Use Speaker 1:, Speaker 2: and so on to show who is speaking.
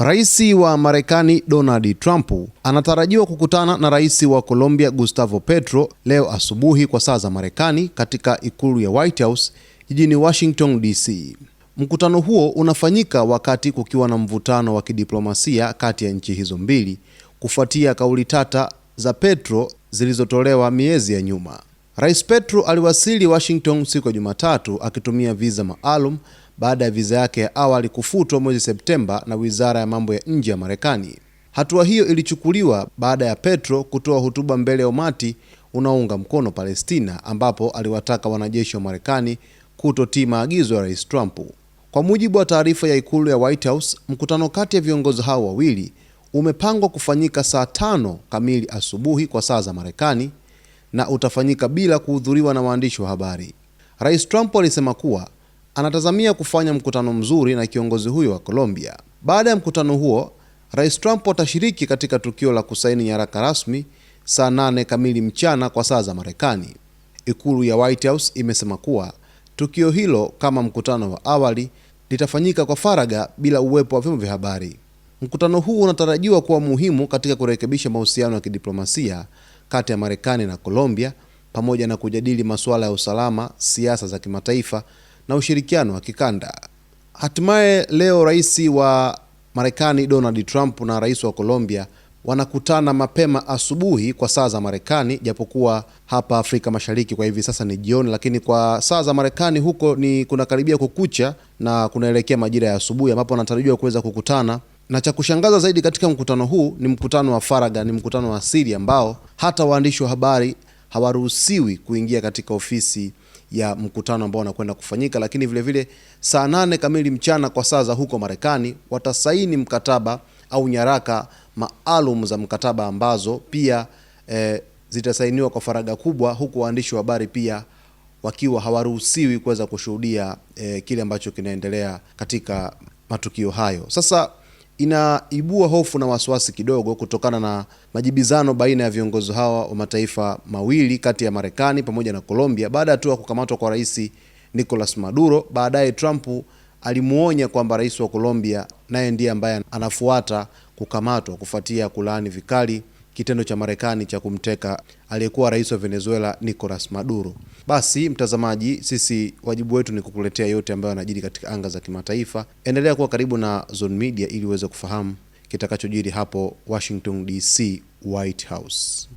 Speaker 1: Rais wa Marekani Donald Trump anatarajiwa kukutana na Rais wa Colombia Gustavo Petro leo asubuhi kwa saa za Marekani katika ikulu ya White House jijini Washington DC. Mkutano huo unafanyika wakati kukiwa na mvutano wa kidiplomasia kati ya nchi hizo mbili kufuatia kauli tata za Petro zilizotolewa miezi ya nyuma. Rais Petro aliwasili Washington siku ya Jumatatu akitumia visa maalum baada ya visa yake ya awali kufutwa mwezi Septemba na Wizara ya Mambo ya Nje ya Marekani. Hatua hiyo ilichukuliwa baada ya Petro kutoa hotuba mbele ya umati unaounga mkono Palestina, ambapo aliwataka wanajeshi wa Marekani kutotii maagizo ya Rais Trump. Kwa mujibu wa taarifa ya ikulu ya White House, mkutano kati ya viongozi hao wawili umepangwa kufanyika saa 5 kamili asubuhi kwa saa za Marekani na utafanyika bila kuhudhuriwa na waandishi wa habari. Rais Trump alisema kuwa anatazamia kufanya mkutano mzuri na kiongozi huyo wa Colombia. Baada ya mkutano huo, Rais Trump atashiriki katika tukio la kusaini nyaraka rasmi saa 8 kamili mchana kwa saa za Marekani. Ikulu ya White House imesema kuwa tukio hilo, kama mkutano wa awali, litafanyika kwa faragha bila uwepo wa vyombo vya habari. Mkutano huu unatarajiwa kuwa muhimu katika kurekebisha mahusiano ya kidiplomasia kati ya Marekani na Colombia, pamoja na kujadili masuala ya usalama, siasa za kimataifa na ushirikiano wa kikanda. Hatimaye leo Rais wa Marekani Donald Trump na Rais wa Colombia wanakutana mapema asubuhi kwa saa za Marekani, japokuwa hapa Afrika Mashariki kwa hivi sasa ni jioni, lakini kwa saa za Marekani huko ni kunakaribia kukucha na kunaelekea majira ya asubuhi, ambapo wanatarajiwa kuweza kukutana. Na cha kushangaza zaidi katika mkutano huu ni mkutano wa faragha, ni mkutano wa siri ambao hata waandishi wa habari hawaruhusiwi kuingia katika ofisi ya mkutano ambao unakwenda kufanyika. Lakini vile vile saa 8 kamili mchana kwa saa za huko Marekani watasaini mkataba au nyaraka maalum za mkataba ambazo pia zitasainiwa kwa faragha kubwa, huku waandishi wa habari pia wakiwa hawaruhusiwi kuweza kushuhudia kile ambacho kinaendelea katika matukio hayo. Sasa inaibua hofu na wasiwasi kidogo kutokana na majibizano baina ya viongozi hawa wa mataifa mawili kati ya Marekani pamoja na Colombia baada ya tu kukamatwa kwa Rais Nicolas Maduro. Baadaye Trump alimuonya kwamba rais wa Colombia naye ndiye ambaye anafuata kukamatwa kufuatia kulaani vikali kitendo cha Marekani cha kumteka aliyekuwa rais wa Venezuela Nicolas Maduro. Basi mtazamaji, sisi wajibu wetu ni kukuletea yote ambayo yanajiri katika anga za kimataifa. Endelea kuwa karibu na Zone Media ili uweze kufahamu kitakachojiri hapo Washington DC, White House.